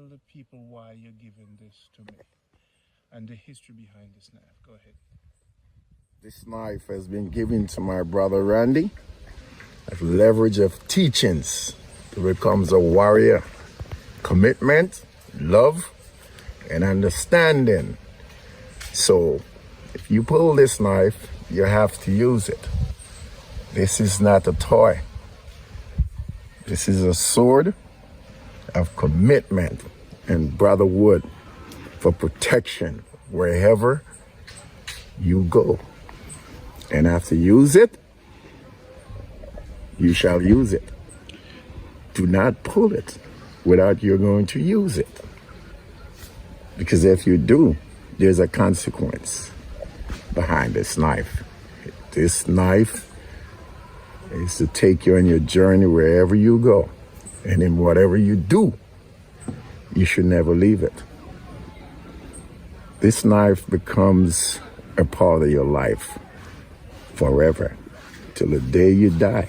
the people why you're giving this to me and the history behind this knife. Go ahead. This knife has been given to my brother Randy as leverage of teachings to become a warrior, commitment, love, and understanding. So if you pull this knife, you have to use it. This is not a toy. This is a sword of commitment and brotherhood for protection wherever you go. And after you use it, you shall use it. Do not pull it without you're going to use it. Because if you do, there's a consequence behind this knife. This knife is to take you on your journey wherever you go. And in whatever you do, you should never leave it. This knife becomes a part of your life forever, till the day you die.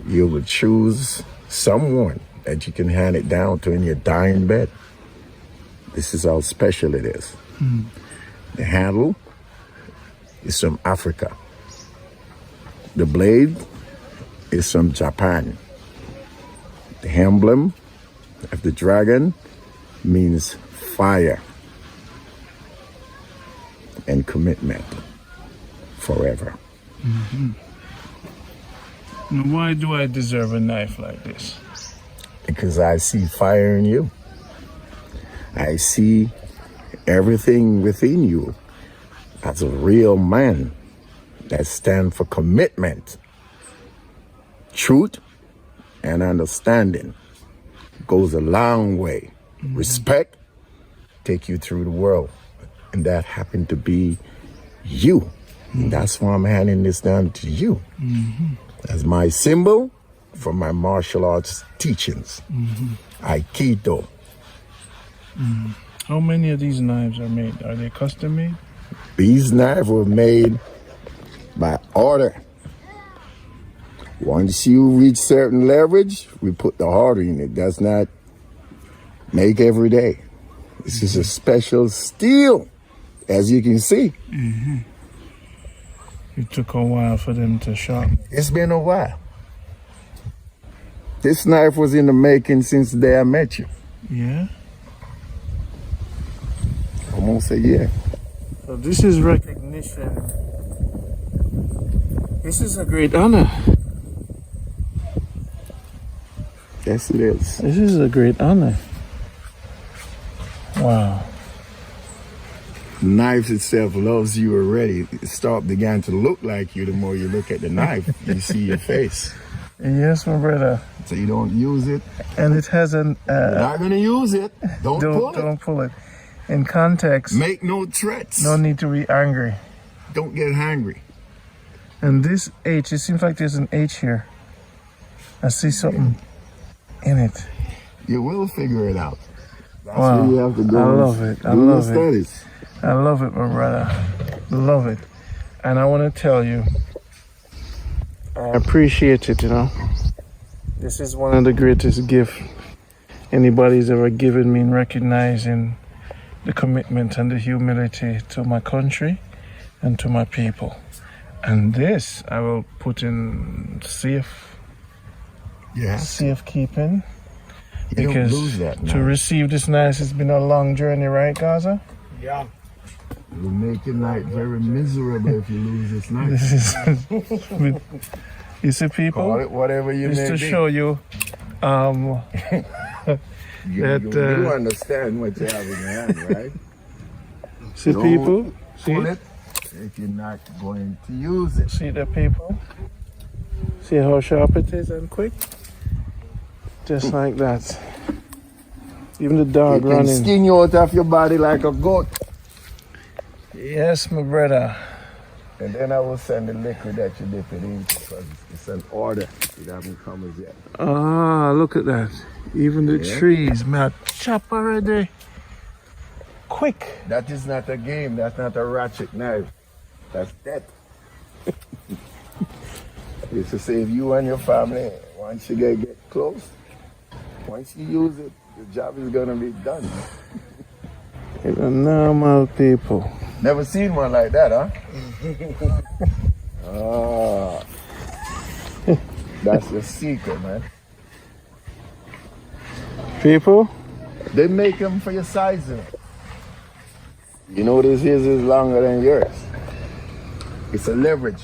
You will choose someone that you can hand it down to in your dying bed. This is how special it is. The handle is from Africa. The blade is from Japan. The emblem of the dragon means fire and commitment forever. And why do I deserve a knife like this? Because I see fire in you. I see everything within you as a real man that stands for commitment, truth, and understanding. Goes a long way. Respect take you through the world. And that happened to be you. And that's why I'm handing this down to you. As my symbol for my martial arts teachings. Aikido. How many of these knives are made? Are they custom made? These knives were made by order. Once you reach certain leverage, we put the order in it. Does not make every day. This is a special steel, as you can see. It took a while for them to sharpen. It's been a while. This knife was in the making since the day I met you. Yeah? Almost a year. So this is recognition. This is a great honor. Yes, it is. This is a great honor. Wow. Knife itself loves you already. It began to look like you the more you look at the knife. You see your face. Yes, my brother. So you don't use it. And it has an... You're not going to use it. Don't pull it. In context... Make no threats. No need to be angry. Don't get hungry. And this H, it seems like there's an H here. I see something in it. You will figure it out. That's Wow. where you have to go. I love it. I love it. I love it, my brother. Love it. And I want to tell you, I appreciate it, you know. This is one of the greatest gifts anybody's ever given me in recognizing the commitment and the humility to my country and to my people. And this I will put in safekeeping. You Because don't lose that to receive this knife has been a long journey, right, Gaza? Yeah. You'll make your night very miserable if you lose this knife. This is, you see, people. Call it whatever you Just may to be. show you, You do understand what you have in your hand, right? see, Don't people. See, pull it if you're not going to use it. see the people. See how sharp it is and quick. Just like that. Even the dog It can running. skin you out of your body like a goat. Yes, my brother. And then I will send the liquid that you dip it in because it's an order. It hasn't come as yet. Ah, look at that. Even the trees, man, chop already. Quick. That is not a game. That's not a ratchet knife. That's death. It's to save you and your family. Once you get close, once you use it, The job is gonna be done. It's a normal people. Never seen one like that, huh? Oh, that's the secret, man. People? They make them for your size, you know. You know this is longer than yours. It's a leverage.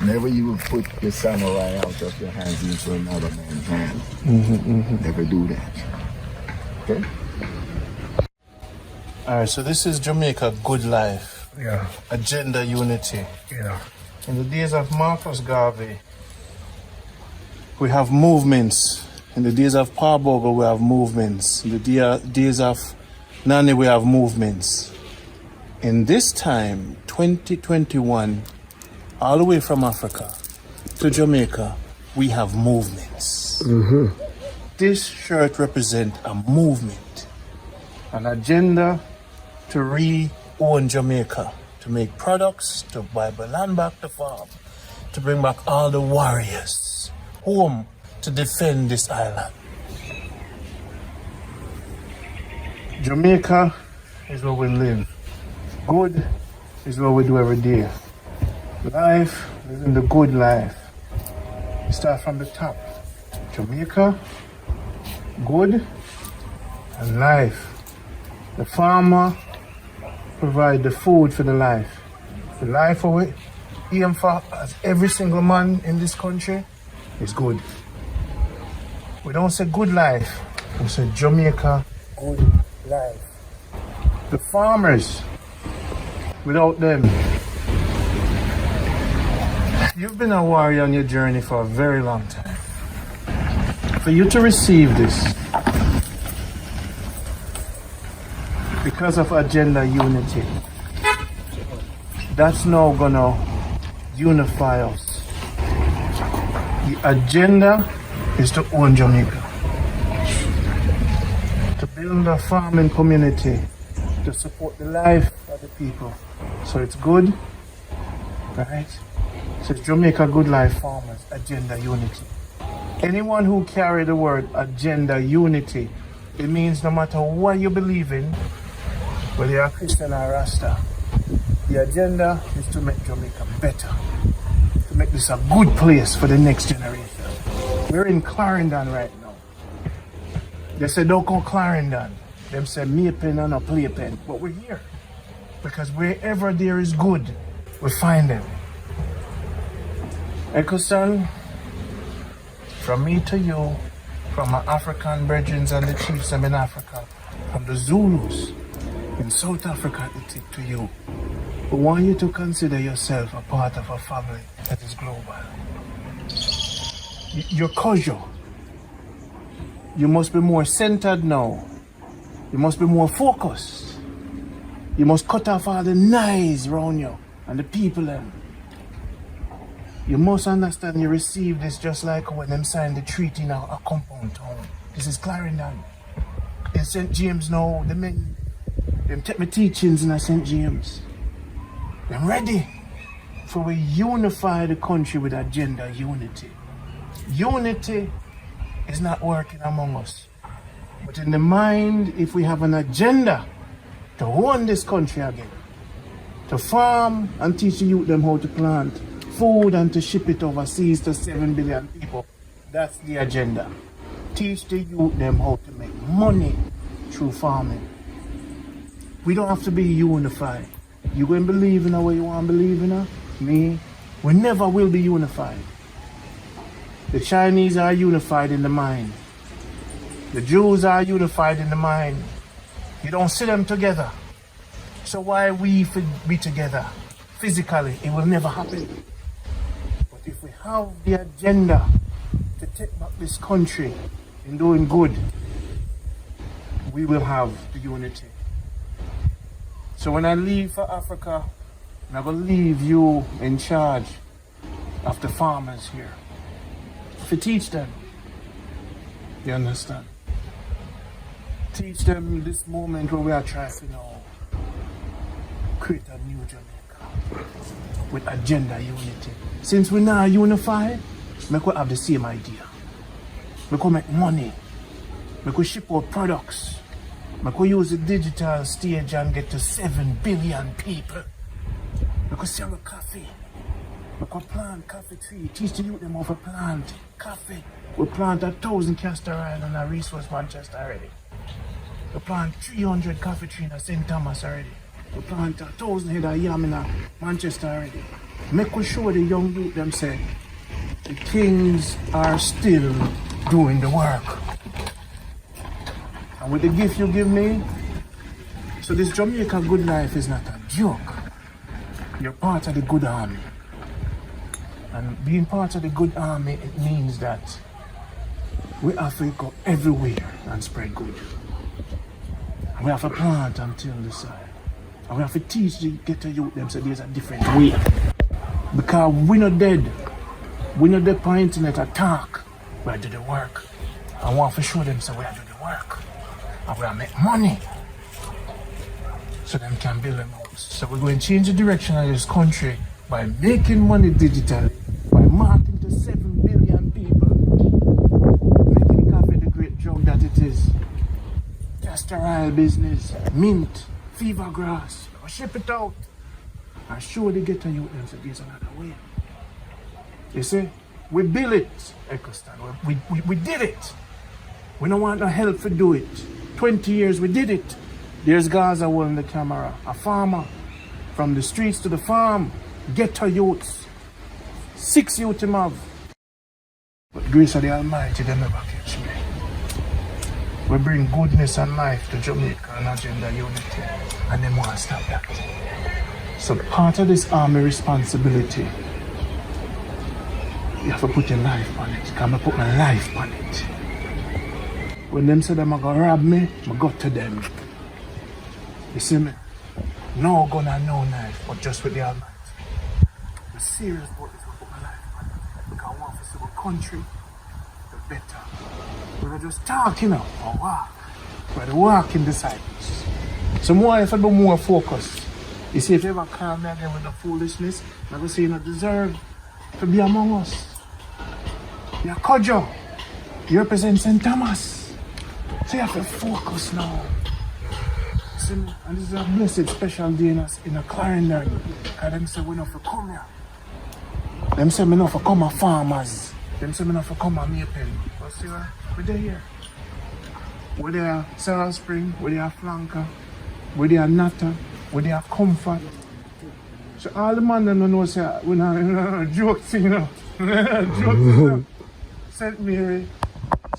Never you will put your samurai out of your hands into another man's hand. Never do that. Okay? Alright, so this is Jamaica Good Life. Yeah. Agenda Unity. Yeah. In the days of Marcus Garvey, we have movements. In the days of Paul Bogle, we have movements. In the days of Nani, we have movements. In this time, 2021, all the way from Africa to Jamaica, we have movements. This shirt represents a movement, an agenda to re-own Jamaica, to make products, to buy the land back to farm, to bring back all the warriors home to defend this island. Jamaica is where we live. Good is what we do every day. Life, living the good life. We start from the top. Jamaica, good, and life. The farmer provide the food for the life. The life of it, aim for as every single man in this country is good. We don't say good life, we say Jamaica, good life. The farmers, without them, you've been a warrior on your journey for a very long time. For you to receive this, because of agenda unity, that's now gonna unify us. The agenda is to own Jamaica, to build a farming community, to support the life of the people. So it's good, right? So it's Jamaica Good Life Farmers, Agenda Unity. Anyone who carry the word Agenda Unity, it means no matter what you believe in, whether you're a Christian or Rasta, the agenda is to make Jamaica better, to make this a good place for the next generation. We're in Clarendon right now. They say don't call Clarendon. Them say me pen and a play pen. But we're here. Because wherever there is good, we find them. Echoson, from me to you, from my African brethren and the chiefs in Africa, from the Zulus in South Africa to you, we want you to consider yourself a part of a family that is global. You're casual. You must be more centered now. You must be more focused. You must cut off all the noise around you and the people them. You must understand you receive this just like when them signed the treaty in a compound town. This is Clarendon. In St. James now, the men, them take my teachings in St. James. They're ready for we unify the country with agenda unity. Unity is not working among us. But in the mind, if we have an agenda to own this country again, to farm and teach the youth them how to plant food and to ship it overseas to 7 billion people, that's the agenda. Teach the youth them how to make money through farming. We don't have to be unified. You going to believe in her what you want to believe in her? Me? We never will be unified. The Chinese are unified in the mind. The Jews are unified in the mind. You don't see them together. So why we be together? Physically, it will never happen. But if we have the agenda to take back this country in doing good, we will have the unity. So when I leave for Africa, I'm going to leave you in charge of the farmers here. To teach them. You understand? Teach them this moment where we are trying to create a new Jamaica with agenda unity. Since we're now unified, Make we have the same idea. Make we make money. Make we ship out products. Make we use the digital stage and get to 7 billion people. Make we sell coffee. Make we plant coffee tree. Teach the youth them how to plant coffee. We plant 1,000 castor oil in a resource Manchester already. We plant 300 coffee tree in St. Thomas already. We plant 1,000 head of yam in Manchester already. Make we show the young youth them say the kings are still doing the work. And with the gift you give me, so this Jamaica good life is not a joke. You're part of the good army. And being part of the good army, it means that we have to go everywhere and spread good. And we have to plant and till the soil. And we have to teach the ghetto youth them so there's a different way. Because we're not dead. We're not dead on the internet attack. We do the work. I want to show them so we do the work. And we make money. So them can build them house. So we're going to change the direction of this country by making money digitally, by marketing to 7 billion people, making coffee the great drug that it is. Castor oil business, mint, fever grass, we'll ship it out. And show the ghetto youth them so there's another way. You see, we built it, Ecostan. We did it. We don't want no help to do it. 20 years we did it. There's Gaza holding the camera, a farmer. From the streets to the farm, ghetto youths. 6 youth him have. But grace of the Almighty, they never catch me. We bring goodness and life to Jamaica and agenda unity. And they won't stop that. So part of this army responsibility, you have to put your life on it. Can I put my life on it? When them say them are gonna rob me, I go to them. You see me? No gun and no knife, but just with the Almighty. I'm serious about this, I put my life on it. Because I want to see our country, the better. We're not just talking now, or walk. We're the walking disciples. So more if I be more focused. You see, if you ever call me again with the foolishness, I'm going to say you don't deserve to be among us. You're Kojo. You represent St. Thomas. So you have to focus now. See, and this is a blessed special day in a calendar. Because them say we not for come here. Them say we not for come as farmers. Them say we not for come as maple. But see what? We're there here. We're there Sarah Spring. We're there Flanker. We're there Nata. We're there Comfort. So all the man don't know say we're not jokes, you know. Jokes, you know. St. Mary,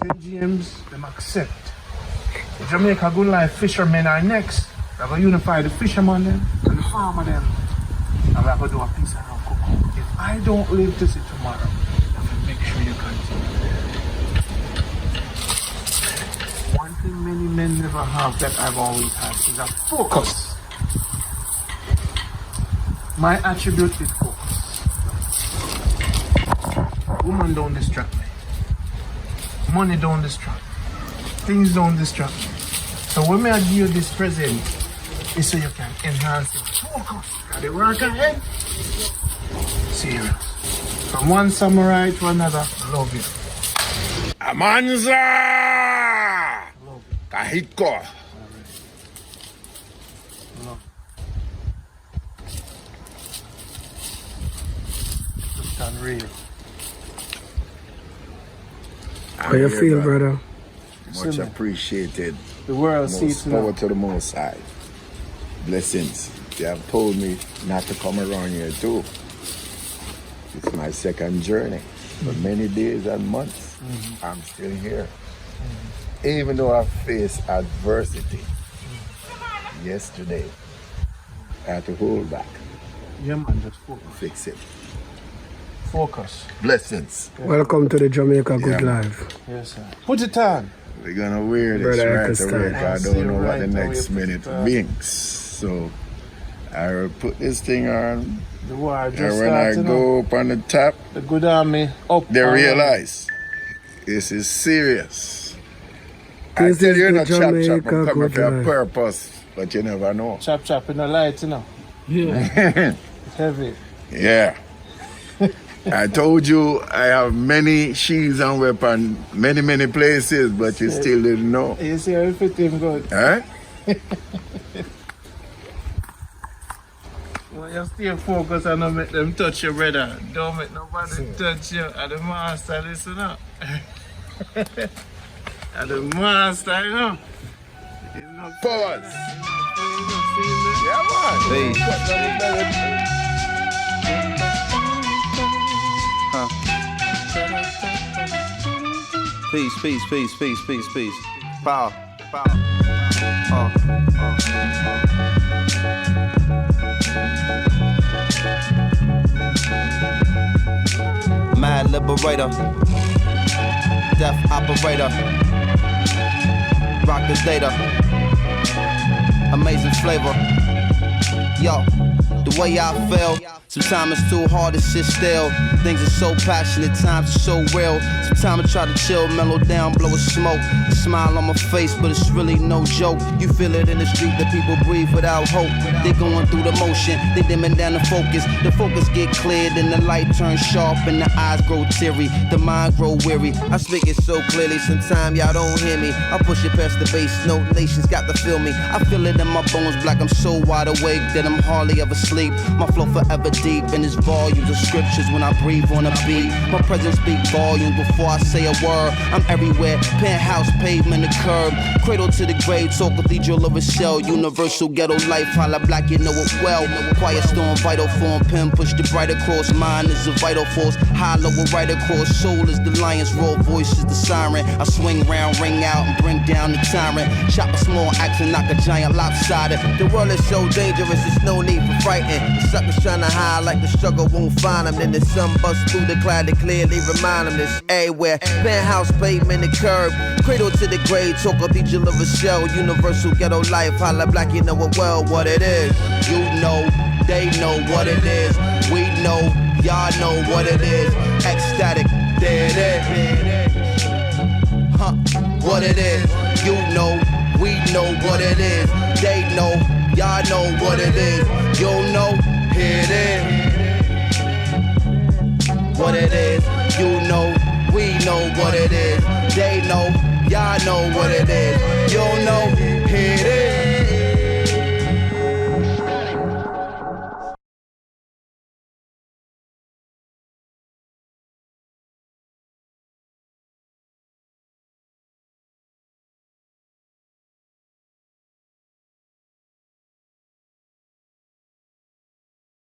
St. James, them accept. The Jamaica Good Life fishermen are next. We're going to unify the fishermen them and the farmer them. And we're going to do a piece of our cocoa. If I don't live to see tomorrow, I will make sure you continue. One thing many men never have that I've always had is a focus. My attribute is focus. Woman don't distract me. Money don't distract me. Things don't distract me. So when I give you this present, it's so you can enhance your focus. Got the work ahead? Serious. From one samurai to another, love you. Amanza! Kahiko! Love. Just unreal. How you feel, brother? Much appreciated. The world sees power now. to the Most High. Blessings. They have told me not to come around here too. It's my second journey. For many days and months, I'm still here. Even though I face adversity. Yesterday, I had to hold back. Yeah, man, just focus. Fix it. Focus. Blessings. Welcome to the Jamaica Good Yeah. Life. Yes, sir. Put it on. We're gonna wear this Brother right Ecostan. away. 'Cause I See don't know you what right the away, next put it minute on. brings. So I will put this thing on, The war just and when I started. go up on the top, The good army up. they and realize this is serious. I This tell is you, the not chop chop, I'm Jamaica coming Good for a Life. purpose, but you never know. Chop chop in the light, you know. Yeah. It's heavy. Yeah. I told you I have many shields and weapons, many places, but you still didn't know. You see how it fit him good? Huh? Well, you stay focused and don't make them touch you, brother. Don't make nobody touch you. And the master, listen up. And the master, you know. Pause. Yeah, man. Peace. Peace. Pow. Mad liberator, death operator, rock the data, amazing flavor. Yo, the way I feel, sometimes it's too hard to sit still. Things are so passionate, times are so real. Sometimes I try to chill, mellow down, blow a smoke. A smile on my face, but it's really no joke. You feel it in the street that people breathe without hope. They going through the motion, they dimming down the focus. The focus get cleared and the light turns sharp and the eyes grow teary. The mind grow weary. I speak it so clearly, sometimes y'all don't hear me. I push it past the bass note, nations got to feel me. I feel it in my bones, black, I'm so wide awake that I'm hardly ever sleep. My flow forever deep in its volumes of scriptures when I breathe on a beat. My presence speak volumes before I say a word. I'm everywhere, penthouse, pavement, the curb. Cradle to the grave, talk cathedral of a shell. Universal ghetto life, holla black, you know it well. Quiet storm, vital form, pen push the bright across. Mind is a vital force, hollow a right across. Soul is the lion's roar, voice is the siren. I swing round, ring out, and bring down the tyrant. Chop a small axe and knock a giant lopsided. The world is so dangerous, there's no need for frightened. The suckers trying to hide like the struggle won't find them. Then the sun busts through the cloud to clearly remind them this everywhere. Penthouse, pavement, the curb. Cradle to the grave, talk cathedral of a shell. Universal ghetto life, holla black, you know it well what it is. You know, they know what it is. We know, y'all know what it is. Ecstatic, there it is. Huh, what it is. You know, we know what it is. They know, y'all know what it is. You know, here it is. What it is, you know, we know what it is. They know, y'all know what it is. You know,